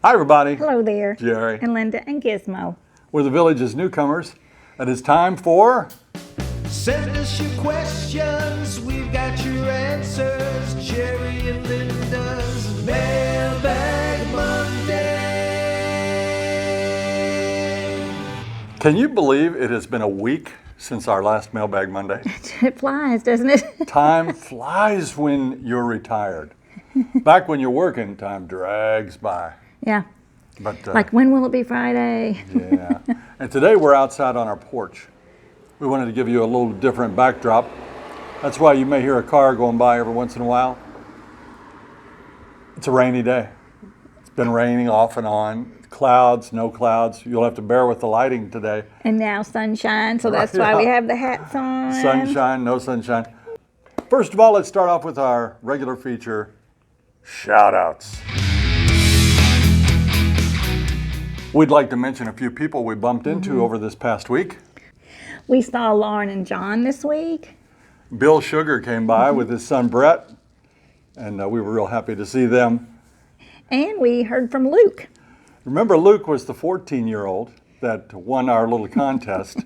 Hi, everybody. Hello there. Jerry. And Linda and Gizmo. We're the village's newcomers, and it's time for... Send us your questions, we've got your answers. Jerry and Linda's Mailbag Monday. Can you believe it has been a week since our last Mailbag Monday? It flies, doesn't it? Time flies when you're retired. Back when you're working, time drags by. Yeah. But Like, when will it be Friday? yeah. And today we're outside on our porch. We wanted to give you a little different backdrop. That's why you may hear a car going by every once in a while. It's a rainy day. It's been raining off and on. Clouds, no clouds. You'll have to bear with the lighting today. And now sunshine, so that's why we have the hats on. Sunshine, no sunshine. First of all, let's start off with our regular feature, shout-outs. We'd like to mention a few people we bumped into over this past week. We saw Lauren and John this week. Bill Sugar came by with his son Brett, and we were real happy to see them. And we heard from Luke. Remember, Luke was the 14-year-old that won our little contest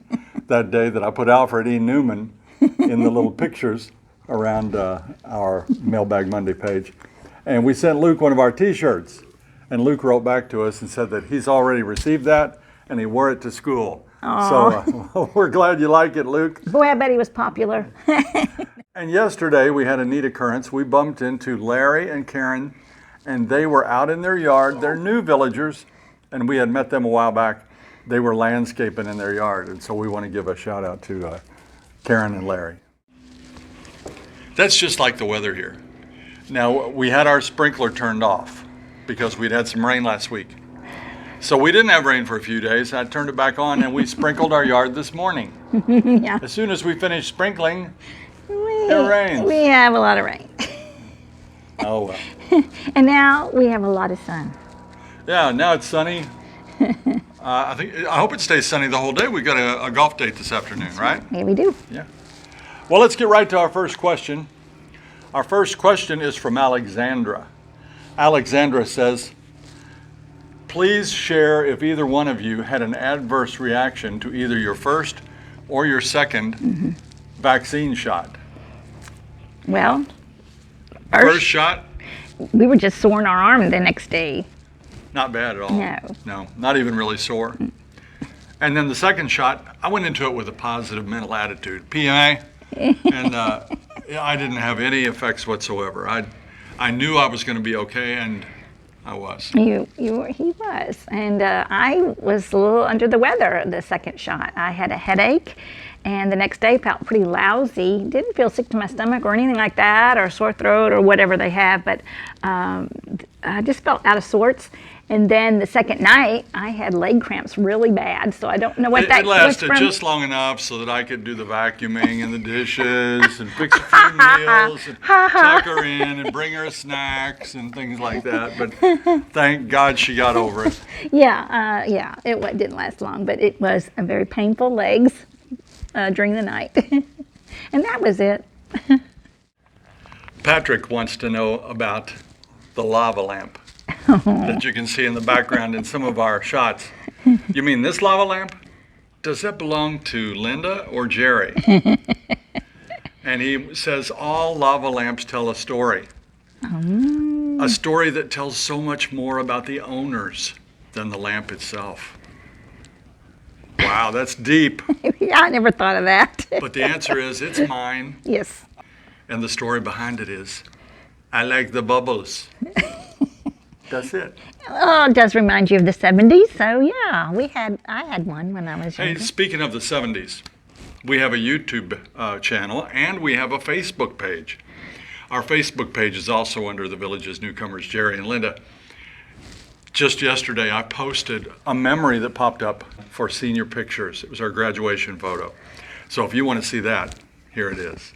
that day that I put Alfred E. Newman in the little pictures around our Mailbag Monday page. And we sent Luke one of our t-shirts. And Luke wrote back to us and said that he's already received that and he wore it to school. Aww. So we're glad you like it, Luke. Boy, I bet he was popular. And yesterday we had a neat occurrence. We bumped into Larry and Karen, and they were out in their yard. They're new villagers, and we had met them a while back. They were landscaping in their yard, and so we want to give a shout out to Karen and Larry. That's just like the weather here. Now, we had our sprinkler turned off because we'd had some rain last week. So we didn't have rain for a few days. I turned it back on and we sprinkled our yard this morning. Yeah. As soon as we finished sprinkling, it rains. We have a lot of rain. Oh, well. And now we have a lot of sun. Yeah, now it's sunny. I hope it stays sunny the whole day. We got a golf date this afternoon, right? Yeah, we do. Yeah. Well, let's get right to our first question. Our first question is from Alexandra. Alexandra says, please share if either one of you had an adverse reaction to either your first or your second vaccine shot. Well, First shot, we were just sore in our arm the next day. not bad at all. No, not even really sore. And then the second shot, I went into it with a positive mental attitude, PMA, and I didn't have any effects whatsoever. I knew I was going to be okay, and I was. He was, and I was a little under the weather the second shot. I had a headache, and the next day felt pretty lousy. Didn't feel sick to my stomach or anything like that, or sore throat or whatever they have, but I just felt out of sorts. And then the second night, I had leg cramps really bad, so I don't know what that was lasted from. just long enough so that I could do the vacuuming and the dishes and fix a few meals and tuck her in and bring her snacks and things like that. But thank God she got over it. Yeah, it didn't last long, but it was a very painful legs during the night. And that was it. Patrick wants to know about the lava lamp that you can see in the background in some of our shots. You mean this lava lamp? Does that belong to Linda or Jerry? And he says all lava lamps tell a story. A story that tells so much more about the owners than the lamp itself. Wow, that's deep. Yeah, I never thought of that. But the answer is it's mine. Yes. And the story behind it is I like the bubbles. That's it. Oh, it does remind you of the 70s. So yeah, I had one when I was Hey, younger. speaking of the 70s, we have a YouTube channel and we have a Facebook page. Our Facebook page is also under the Village's Newcomers, Jerry and Linda. Just yesterday, I posted a memory that popped up for senior pictures. It was our graduation photo. So if you want to see that, here it is.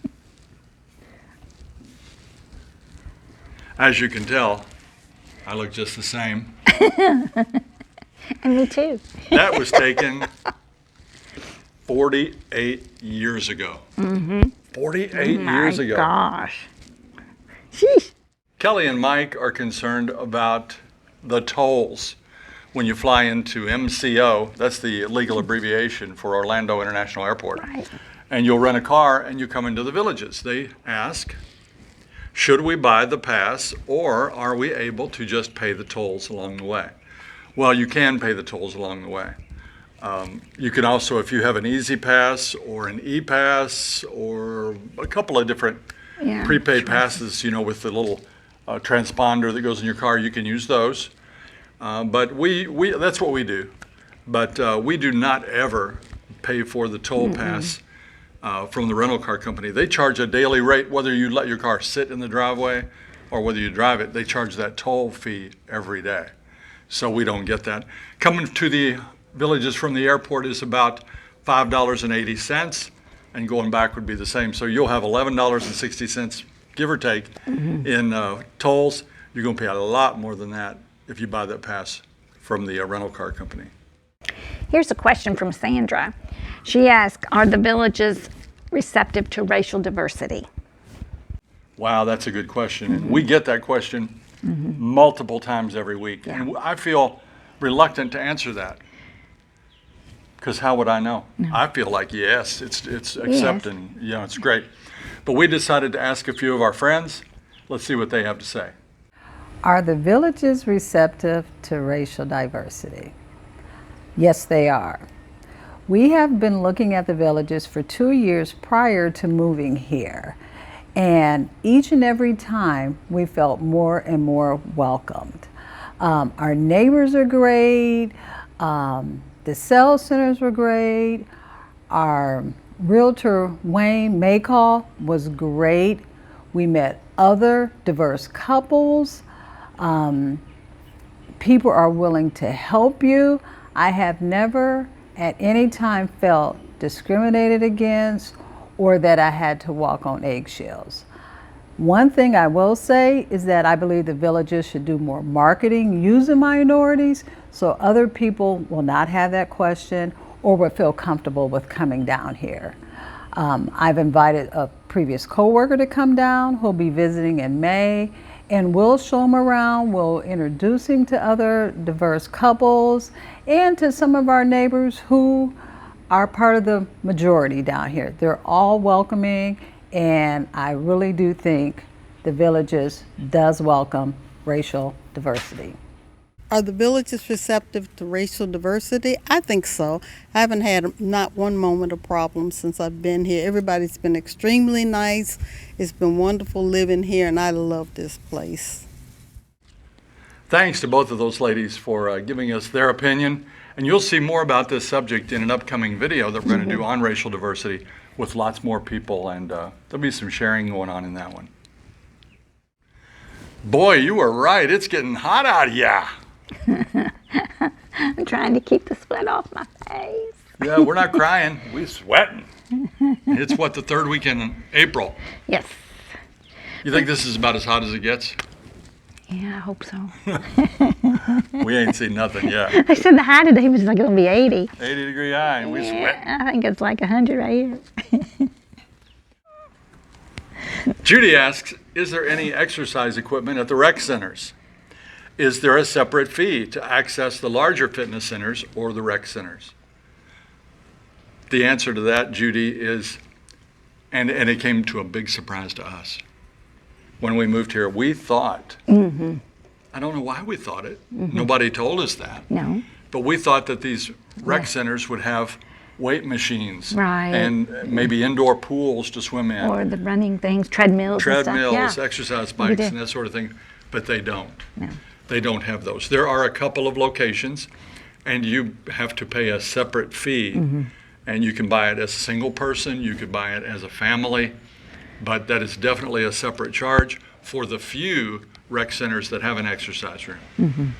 As you can tell, I look just the same. And me too. That was taken 48 years ago. 48 years ago. Gosh. Sheesh. Kelly and Mike are concerned about the tolls. When you fly into MCO, that's the legal abbreviation for Orlando International Airport. Right. And you'll rent a car and you come into the villages. They ask, should we buy the pass or are we able to just pay the tolls along the way? Well, you can pay the tolls along the way. You can also, if you have an Easy Pass or an E-Pass or a couple of different prepaid passes, with the little transponder that goes in your car, you can use those. But we that's what we do. But we do not ever pay for the toll pass from the rental car company. They charge a daily rate, whether you let your car sit in the driveway or whether you drive it. They charge that toll fee every day. So we don't get that. Coming to the villages from the airport is about $5.80, and going back would be the same. So you'll have $11.60, give or take, in tolls. You're going to pay a lot more than that if you buy that pass from the rental car company. Here's a question from Sandra. She asked, are the villages receptive to racial diversity? Wow, that's a good question. And we get that question multiple times every week. Yeah. And I feel reluctant to answer that. Because how would I know? No. I feel like, yes, it's accepting. It's great. But we decided to ask a few of our friends. Let's see what they have to say. Are the villages receptive to racial diversity? Yes, they are. We have been looking at the villages for 2 years prior to moving here. And each and every time we felt more and more welcomed. Our neighbors are great. The sales centers were great. Our realtor, Wayne Maycall, was great. We met other diverse couples. People are willing to help you. I have never at any time felt discriminated against or that I had to walk on eggshells. One thing I will say is that I believe the villages should do more marketing using minorities so other people will not have that question or will feel comfortable with coming down here. I've invited a previous coworker to come down who'll be visiting in May, and we'll show him around. We'll introduce him to other diverse couples and to some of our neighbors who are part of the majority down here. They're all welcoming, and I really do think the villages does welcome racial diversity. Are the villages receptive to racial diversity? I think so. I haven't had not one moment of problem since I've been here. Everybody's been extremely nice. It's been wonderful living here, and I love this place. Thanks to both of those ladies for giving us their opinion. And you'll see more about this subject in an upcoming video that we're going to do on racial diversity with lots more people, and there'll be some sharing going on in that one. Boy, you were right. It's getting hot out of ya. I'm trying to keep the sweat off my face. Yeah, we're not crying. We're sweating. It's the third weekend in April. Yes. You think this is about as hot as it gets? Yeah, I hope so. We ain't seen nothing yet. They said the high today was like going to be 80. 80-degree high, and we're sweating. I think it's like 100 right here. Judy asks, is there any exercise equipment at the rec centers? Is there a separate fee to access the larger fitness centers or the rec centers? The answer to that, Judy, is, and it came to a big surprise to us. When we moved here, we thought, I don't know why we thought it. Nobody told us that. No. But we thought that these rec centers would have weight machines Right. and maybe indoor pools to swim in. Or the running things, treadmills and Treadmills, stuff. Yeah. exercise bikes, do. and that sort of thing. But they don't. No. They don't have those. There are a couple of locations, and you have to pay a separate fee. And you can buy it as a single person, you could buy it as a family, but that is definitely a separate charge for the few rec centers that have an exercise room.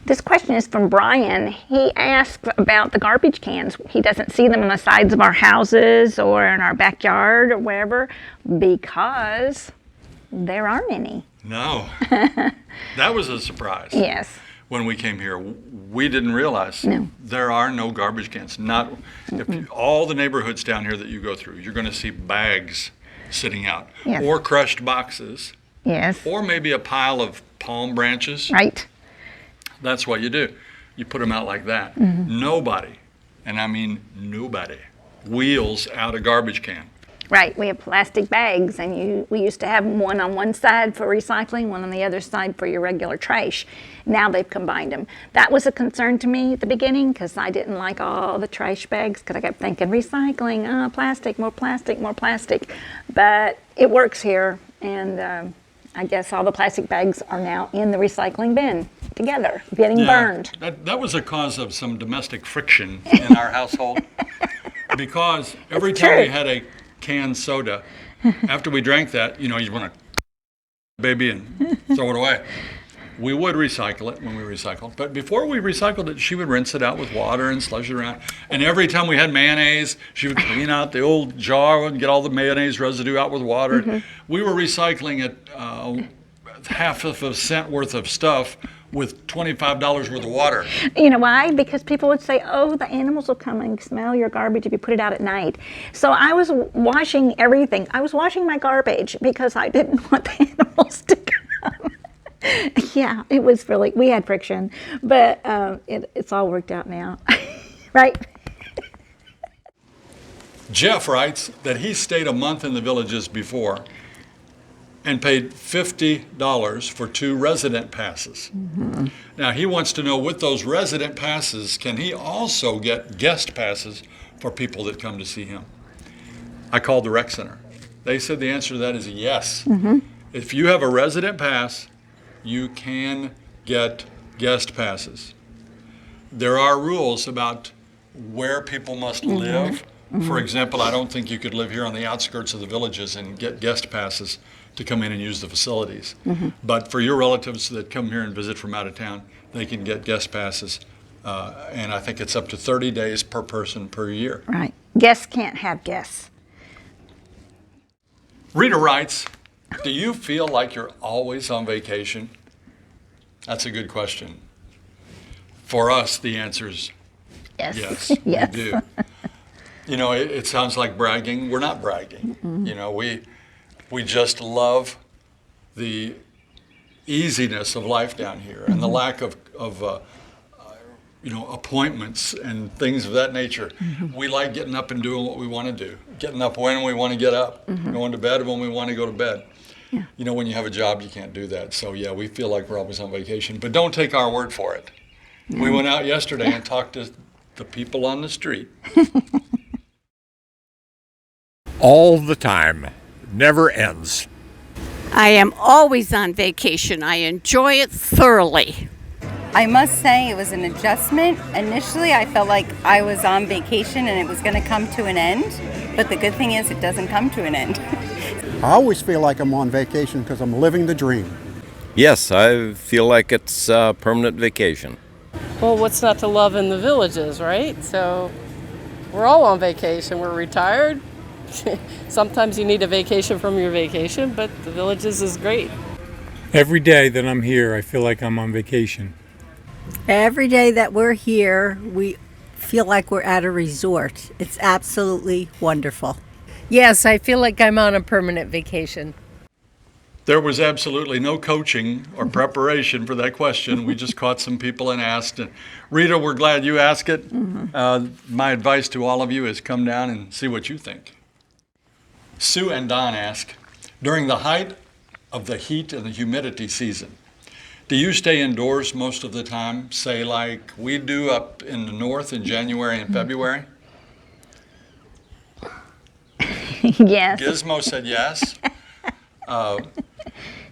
This question is from Brian. He asks about the garbage cans. He doesn't see them on the sides of our houses or in our backyard or wherever because there aren't any. No, that was a surprise. Yes. When we came here, we didn't realize there are no garbage cans. Not if all the neighborhoods down here that you go through, you're going to see bags sitting out Yes. or crushed boxes Yes. or maybe a pile of palm branches. Right. That's what you do. You put them out like that. Nobody, and I mean nobody, wheels out a garbage can. Right. We have plastic bags, and we used to have one on one side for recycling, one on the other side for your regular trash. Now they've combined them. That was a concern to me at the beginning because I didn't like all the trash bags because I kept thinking recycling, plastic, more plastic, more plastic. But it works here, and I guess all the plastic bags are now in the recycling bin together, getting burned. That was a cause of some domestic friction in our household because every time we had a canned soda, after we drank that, you want to baby and throw it away. We would recycle it when we recycled, but before we recycled it, she would rinse it out with water and slush it around. And every time we had mayonnaise, she would clean out the old jar and get all the mayonnaise residue out with water. We were recycling it half of a cent worth of stuff with $25 worth of water. You know why? Because people would say, oh, the animals will come and smell your garbage if you put it out at night. So I was washing everything. I was washing my garbage because I didn't want the animals to come. Yeah, it was really, we had friction, but it's all worked out now, right? Jeff writes that he stayed a month in the Villages before and paid $50 for 2 resident passes. Now he wants to know, with those resident passes, can he also get guest passes for people that come to see him? I called the rec center. They said the answer to that is yes. If you have a resident pass, you can get guest passes. There are rules about where people must live. For example, I don't think you could live here on the outskirts of the Villages and get guest passes to come in and use the facilities. But for your relatives that come here and visit from out of town, they can get guest passes. And I think it's up to 30 days per person per year. Right. Guests can't have guests. Rita writes, do you feel like you're always on vacation? That's a good question. For us, the answer is yes, Yes. we do. It sounds like bragging. We're not bragging. We just love the easiness of life down here and the lack of appointments and things of that nature. We like getting up and doing what we want to do, getting up when we want to get up, going to bed when we want to go to bed. When you have a job, you can't do that. So yeah, we feel like we're always on vacation, but don't take our word for it. We went out yesterday and talked to the people on the street. All the time. Never ends. I am always on vacation. I enjoy it thoroughly. I must say it was an adjustment. Initially, I felt like I was on vacation and it was going to come to an end. But the good thing is it doesn't come to an end. I always feel like I'm on vacation because I'm living the dream. Yes, I feel like it's a permanent vacation. Well, what's not to love in the Villages, right? So we're all on vacation. We're retired. Sometimes you need a vacation from your vacation, but the Villages is great. Every day that I'm here, I feel like I'm on vacation. Every day that we're here, we feel like we're at a resort. It's absolutely wonderful. Yes, I feel like I'm on a permanent vacation. There was absolutely no coaching or preparation for that question. We just caught some people and asked. And Rita, we're glad you asked it. My advice to all of you is come down and see what you think. Sue and Don ask, during the height of the heat and the humidity season, do you stay indoors most of the time, say like we do up in the north in January and February? Yes. Gizmo said yes.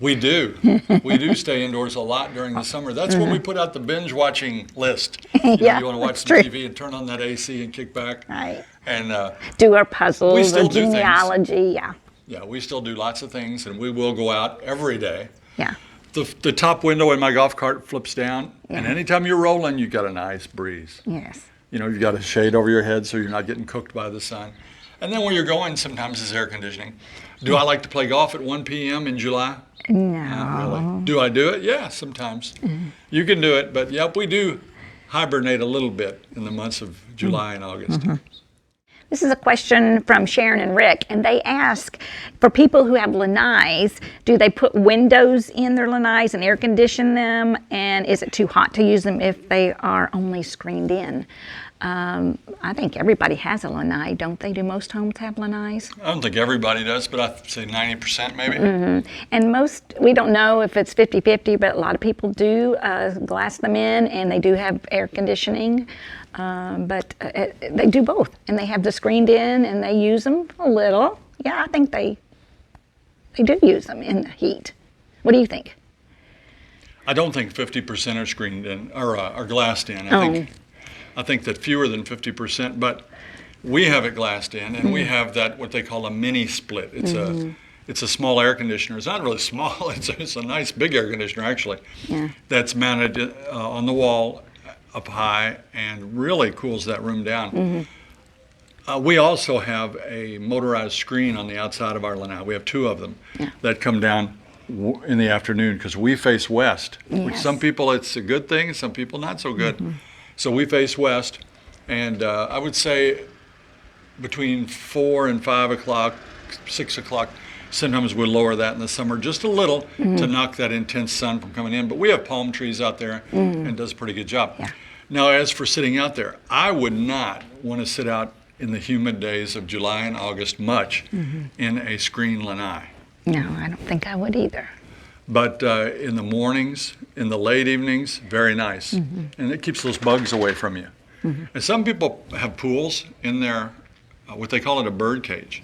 We do. We do stay indoors a lot during the summer. That's when we put out the binge watching list. You want to watch some TV and turn on that AC and kick back. Right. And do our puzzles, we still or do genealogy, things. Yeah, we still do lots of things, and we will go out every day. Yeah. The top window in my golf cart flips down, and anytime you're rolling, you got a nice breeze. Yes. You've got a shade over your head so you're not getting cooked by the sun. And then where you're going, sometimes it's air conditioning. Do I like to play golf at 1 p.m. in July? No. Not really. Do I do it? Yeah, sometimes. You can do it, but yep, we do hibernate a little bit in the months of July and August. This is a question from Sharon and Rick, and they ask, for people who have lanais, do they put windows in their lanais and air condition them? And is it too hot to use them if they are only screened in? I think everybody has a lanai, don't they? Do most homes have lanais? I don't think everybody does, but I'd say 90% maybe. And most, we don't know if it's 50-50, but a lot of people do glass them in, and they do have air conditioning. But they do both, and they have the screened in, and they use them a little. Yeah, I think they do use them in the heat. What do you think? I don't think 50% are screened in or are glassed in. I think that fewer than 50%, but we have it glassed in, and we have that what they call a mini split. It's a small air conditioner. It's not really small. It's a nice big air conditioner actually. Yeah. That's mounted on the wall up high and really cools that room down. We also have a motorized screen on the outside of our lanai. We have 2 of them that come down in the afternoon because we face west, which some people it's a good thing, some people not so good. So we face west, and I would say between 4 and 5 o'clock, 6 o'clock, sometimes we'll lower that in the summer just a little to knock that intense sun from coming in. But we have palm trees out there and it does a pretty good job. Now, as for sitting out there, I would not want to sit out in the humid days of July and August much in a screen lanai. No, I don't think I would either. But in the mornings, in the late evenings, very nice. And it keeps those bugs away from you. And some people have pools in their, what they call it a bird cage,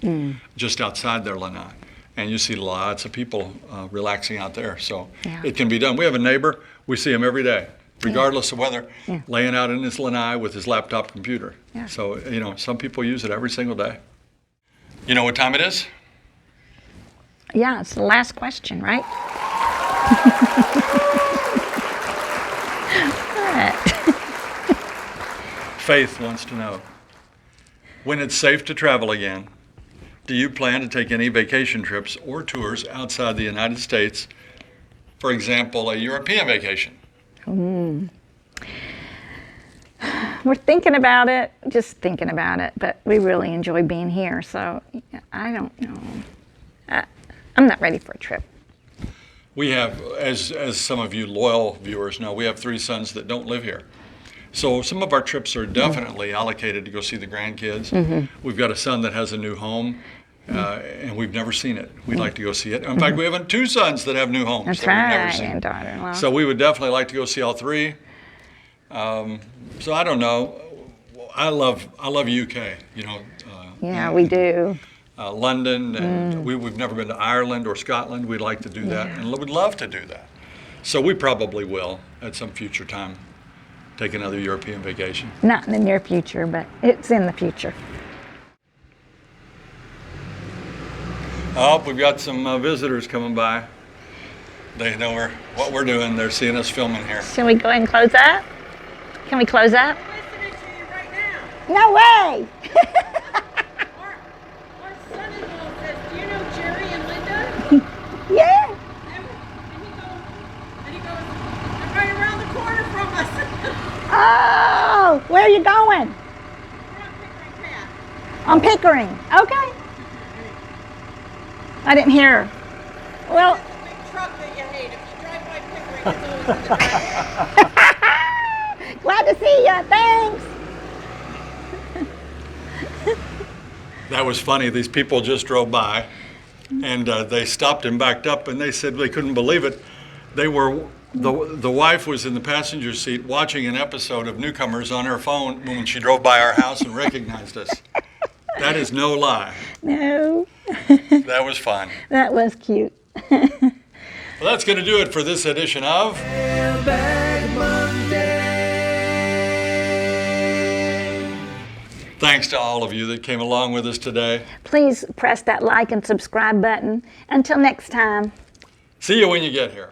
just outside their lanai. And you see lots of people relaxing out there. So it can be done. We have a neighbor, we see him every day, regardless of weather, laying out in his lanai with his laptop computer. So, you know, some people use it every single day. You know what time it is? Yeah, it's the last question, right? Faith wants to know, when it's safe to travel again, do you plan to take any vacation trips or tours outside the United States? For example, a European vacation? We're thinking about it, just thinking about it, but we really enjoy being here, so I don't know. I'm not ready for a trip. We have, as some of you loyal viewers know, we have 3 sons that don't live here. So some of our trips are definitely allocated to go see the grandkids. We've got a son that has a new home, and we've never seen it. We'd like to go see it. In fact, we have 2 sons that have new homes That's that we've never right, seen. and daughter-in-law. So we would definitely like to go see all 3. So I don't know. I love UK. You know. Yeah, we do. London, and we've never been to Ireland or Scotland. We'd like to do that, and would love to do that. So we probably will at some future time take another European vacation. Not in the near future, but it's in the future. Oh, we've got some visitors coming by. They know what we're doing. They're seeing us filming here. Shall we go ahead and close up? Can we close up? I'm listening to you right now. No way! Our son-in-law says, do you know Jerry and Linda? Yeah. And he goes, they're right around the corner from us. Oh, where are you going? On Pickering. Okay. I didn't hear. Well. It's a big truck that you hate. If you drive by Pickering, it's always in the back. Glad to see you. Thanks. That was funny. These people just drove by, and they stopped and backed up, and they said they couldn't believe it. They were the wife was in the passenger seat watching an episode of Newcomers on her phone when she drove by our house and recognized us. That is no lie. No. That was fun. That was cute. Well, that's going to do it for this edition of Mailbag Monday. Thanks to all of you that came along with us today. Please press that like and subscribe button. Until next time. See you when you get here.